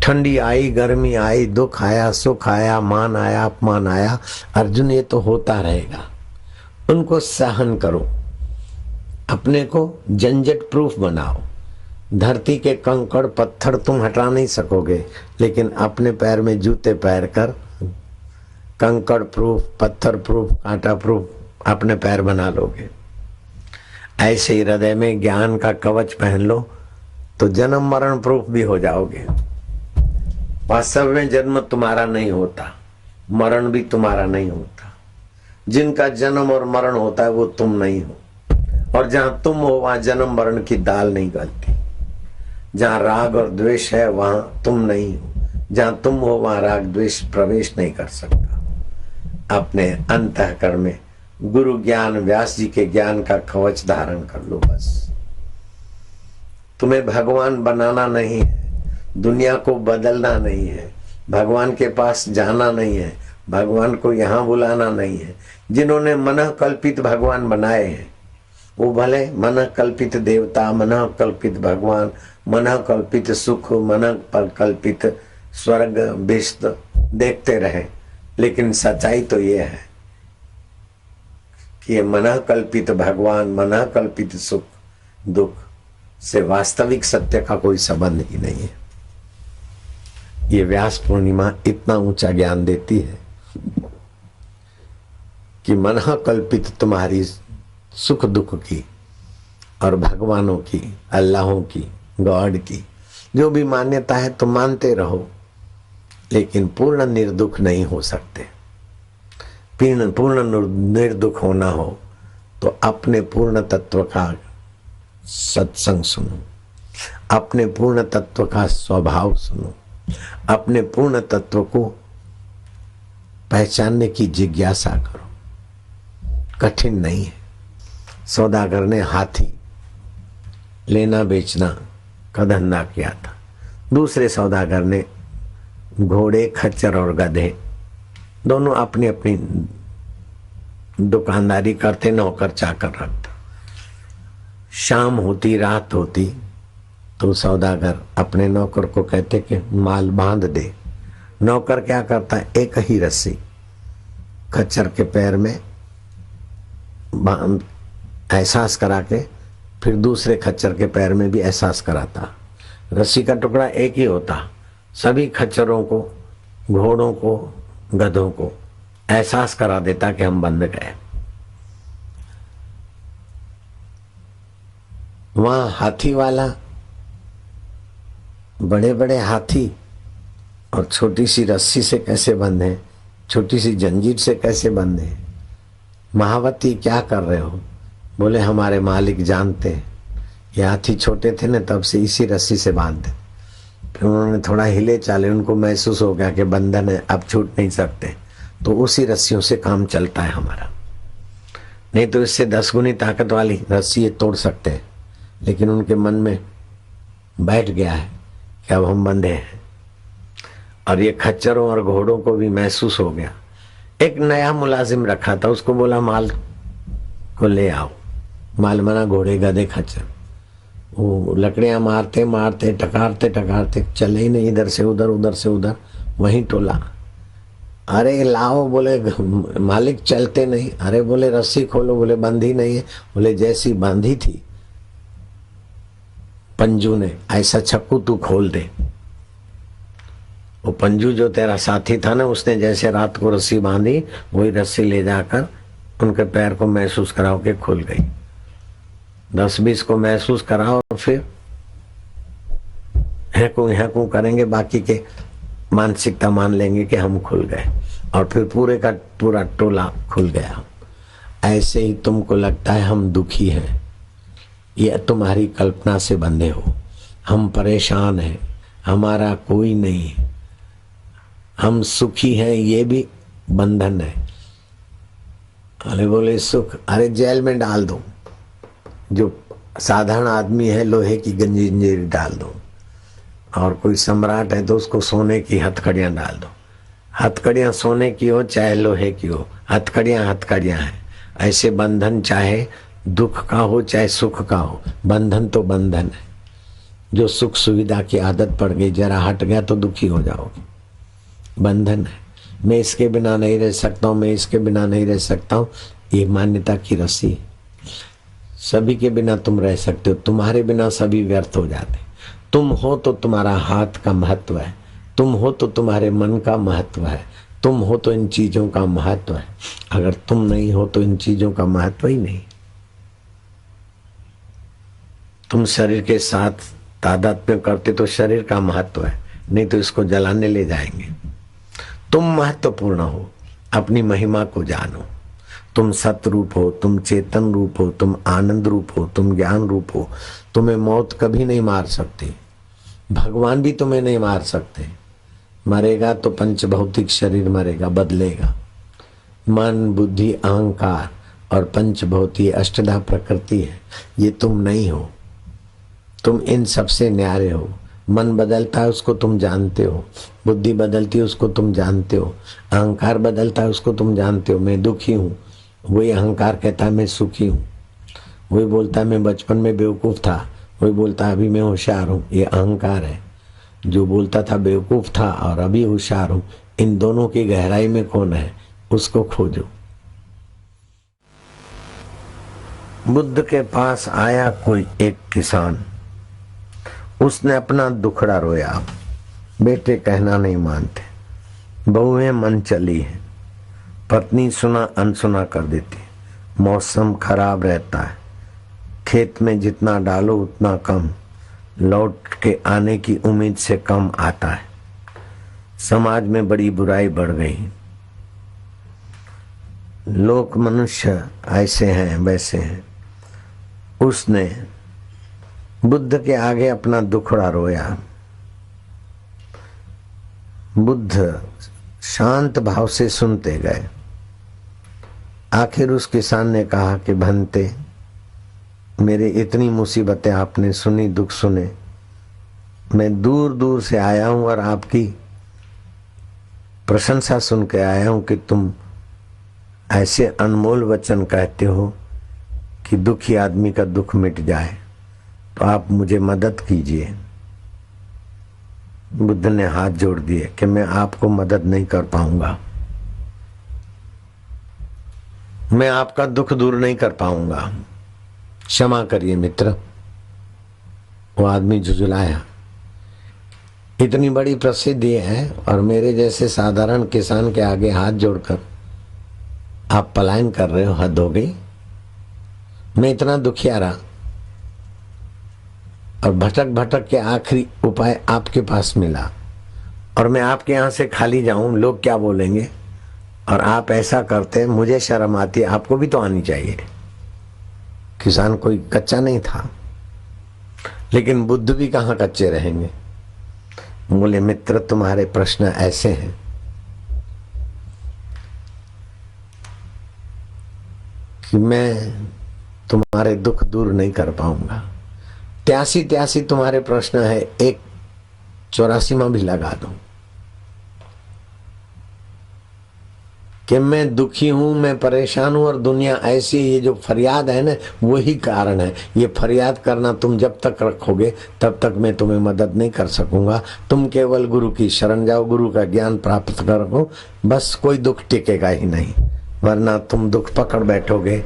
ठंडी आई, गर्मी आई, दुख आया, सुख आया, मान आया, अपमान आया। अर्जुन, ये तो होता रहेगा, उनको सहन करो। अपने को झंझट प्रूफ बनाओ। धरती के कंकड़ पत्थर तुम हटा नहीं सकोगे, लेकिन अपने पैर में जूते पहन कर कंकड़ प्रूफ, पत्थर प्रूफ, कांटा प्रूफ अपने पैर बना लोगे। ऐसे ही हृदय में ज्ञान का कवच पहन लो तो जन्म मरण प्रूफ भी हो जाओगे। वास्तव में जन्म तुम्हारा नहीं होता, मरण भी तुम्हारा नहीं होता। जिनका जन्म और मरण होता है वो तुम नहीं हो, और जहां तुम हो वहां जन्म मरण की दाल नहीं गलती। जहां राग और द्वेष है वहां तुम नहीं हो, जहां तुम हो वहां राग द्वेष प्रवेश नहीं कर सकता। अपने अंतःकरण में गुरु ज्ञान, व्यास जी के ज्ञान का कवच धारण कर लो। बस तुम्हें भगवान बनाना नहीं है, दुनिया को बदलना नहीं है, भगवान के पास जाना नहीं है, भगवान को यहाँ बुलाना नहीं है। जिन्होंने मन कल्पित भगवान बनाए हैं वो भले मन कल्पित देवता, मन कल्पित भगवान, मन कल्पित सुख, मन कल्पित स्वर्ग विष्ट देखते रहे, लेकिन सच्चाई तो ये है कि ये मन कल्पित भगवान, मन कल्पित सुख दुख से वास्तविक सत्य का कोई संबंध ही नहीं है। ये व्यास पूर्णिमा इतना ऊंचा ज्ञान देती है कि मन कल्पित तुम्हारी सुख दुख की और भगवानों की, अल्लाहों की, गॉड की जो भी मान्यता है तुम मानते रहो, लेकिन पूर्ण निर्दुख नहीं हो सकते। पूर्ण निर्दुख होना हो तो अपने पूर्ण तत्व का सत्संग सुनो, अपने पूर्ण तत्व का स्वभाव सुनो, अपने पूर्ण तत्व को पहचानने की जिज्ञासा करो। कठिन नहीं है। सौदागर ने हाथी लेना बेचना का धंधा किया था, दूसरे सौदागर ने घोड़े, खच्चर और गधे दोनों अपनी अपनी दुकानदारी करते, नौकर चाकर रखता। शाम होती, रात होती तो सौदागर अपने नौकर को कहते कि माल बांध दे। नौकर क्या करता है, एक ही रस्सी खच्चर के पैर में एहसास करा के फिर दूसरे खच्चर के पैर में भी एहसास कराता। रस्सी का टुकड़ा एक ही होता, सभी खच्चरों को, घोड़ों को, गधों को एहसास करा देता कि हम बंध गए। वहां हाथी वाला बड़े बड़े हाथी और छोटी सी रस्सी से कैसे बंधे, छोटी सी जंजीर से कैसे बंधे। महावती क्या कर रहे हो? बोले हमारे मालिक जानते हैं, ये हाथी छोटे थे ना तब से इसी रस्सी से बांधते। फिर उन्होंने थोड़ा हिले चाले, उनको महसूस हो गया कि बंधन है, अब छूट नहीं सकते, तो उसी रस्सियों से काम चलता है हमारा। नहीं तो इससे 10 गुनी ताकत वाली रस्सी ये तोड़ सकते हैं, लेकिन उनके मन में बैठ गया है कि अब हम बंधे हैं। और ये खच्चरों और घोड़ों को भी महसूस हो गया। एक नया मुलाजिम रखा था, उसको बोला माल को ले आओ। माल मना घोड़े, गधे, खच्चर। वो लकड़ियां मारते मारते टकारते टकारते चले ही नहीं, इधर से उधर, उधर से उधर, वहीं टोला। अरे लाओ, बोले मालिक चलते नहीं। अरे बोले रस्सी खोलो, बोले बंधी नहीं है। बोले जैसी बांधी थी पंजू ने, ऐसा छक्कू तू खोल दे। वो पंजू जो तेरा साथी था ना, उसने जैसे रात को रस्सी बांधी, वही रस्सी ले जाकर उनके पैर को महसूस कराओ के खुल गई। 10-20 को महसूस कराओ और फिर हैकू करेंगे, बाकी के मानसिकता मान लेंगे कि हम खुल गए, और फिर पूरे का पूरा टोला खुल गया। ऐसे ही तुमको लगता है हम दुखी हैं, ये तुम्हारी कल्पना से बंधे हो। हम परेशान हैं, हमारा कोई नहीं है। हम सुखी हैं, ये भी बंधन है। अरे बोले सुख, अरे जेल में डाल दो। जो साधारण आदमी है लोहे की जंजीर डाल दो, और कोई सम्राट है तो उसको सोने की हथकड़ियां डाल दो। हथकड़ियां सोने की हो चाहे लोहे की हो, हथकड़ियां हथकड़ियां हैं। ऐसे बंधन चाहे दुख का हो चाहे सुख का हो, बंधन तो बंधन है। जो सुख सुविधा की आदत पड़ गई, जरा हट गया तो दुखी हो जाओगे। बंधन है, मैं इसके बिना नहीं रह सकता हूँ, मैं इसके बिना नहीं रह सकता हूँ, ये मान्यता की रस्सी है। सभी के बिना तुम रह सकते हो, तुम्हारे बिना सभी व्यर्थ हो जाते। तुम हो तो तुम्हारा हाथ का महत्व है, तुम हो तो तुम्हारे मन का महत्व है, तुम हो तो इन चीजों का महत्व है। अगर तुम नहीं हो तो इन चीजों का महत्व ही नहीं। तुम शरीर के साथ तादात्म्य करते तो शरीर का महत्व है, नहीं तो इसको जलाने ले जाएंगे। तुम महत्वपूर्ण हो, अपनी महिमा को जानो। तुम सतरूप हो, तुम चेतन रूप हो, तुम आनंद रूप हो, तुम ज्ञान रूप हो। तुम्हें मौत कभी नहीं मार सकती, भगवान भी तुम्हें नहीं मार सकते। मरेगा तो पंच भौतिक शरीर मरेगा, बदलेगा। मन बुद्धि अहंकार और पंच भौतिक अष्टधा प्रकृति है, ये तुम नहीं हो। तुम इन सबसे न्यारे हो। मन बदलता है उसको तुम जानते हो, बुद्धि बदलती है उसको तुम जानते हो, अहंकार बदलता है उसको तुम जानते हो। मैं दुखी हूँ, वही अहंकार कहता है मैं सुखी हूँ। वही बोलता है मैं बचपन में बेवकूफ था, वही बोलता है अभी मैं होशियार हूँ। ये अहंकार है। जो बोलता था बेवकूफ था और अभी होशियार हूँ, इन दोनों की गहराई में कौन है, उसको खोजो। बुद्ध के पास आया कोई एक किसान, उसने अपना दुखड़ा रोया। बेटे कहना नहीं मानते, बहुएं मन चली है, पत्नी सुना अनसुना कर देती, मौसम खराब रहता है, खेत में जितना डालो उतना कम, लौट के आने की उम्मीद से कम आता है, समाज में बड़ी बुराई बढ़ गई, लोग मनुष्य ऐसे हैं वैसे हैं। उसने बुद्ध के आगे अपना दुखड़ा रोया। बुद्ध शांत भाव से सुनते गए। आखिर उस किसान ने कहा कि भंते, मेरे इतनी मुसीबतें आपने सुनी, दुख सुने, मैं दूर दूर से आया हूं और आपकी प्रशंसा सुन के आया हूं कि तुम ऐसे अनमोल वचन कहते हो कि दुखी आदमी का दुख मिट जाए, तो आप मुझे मदद कीजिए। बुद्ध ने हाथ जोड़ दिए कि मैं आपको मदद नहीं कर पाऊंगा, मैं आपका दुख दूर नहीं कर पाऊंगा, क्षमा करिए मित्र। वो आदमी झुझलाया। इतनी बड़ी प्रसिद्धि है और मेरे जैसे साधारण किसान के आगे हाथ जोड़कर आप पलायन कर रहे हो, हद हो गई। मैं इतना दुखियारा और भटक भटक के आखिरी उपाय आपके पास मिला और मैं आपके यहां से खाली जाऊं, लोग क्या बोलेंगे? और आप ऐसा करते, मुझे शर्म आती है, आपको भी तो आनी चाहिए। किसान कोई कच्चा नहीं था, लेकिन बुद्ध भी कहां कच्चे रहेंगे। बोले मित्र, तुम्हारे प्रश्न ऐसे हैं कि मैं तुम्हारे दुख दूर नहीं कर पाऊंगा। 83 तुम्हारे प्रश्न है, एक 84वां भी लगा दो कि मैं दुखी हूं, मैं परेशान हूं और दुनिया ऐसी। ये जो फरियाद है ना, वही कारण है। ये फरियाद करना तुम जब तक रखोगे तब तक मैं तुम्हें मदद नहीं कर सकूंगा। तुम केवल गुरु की शरण जाओ, गुरु का ज्ञान प्राप्त करो, बस कोई दुख टिकेगा ही नहीं। वरना तुम दुख पकड़ बैठोगे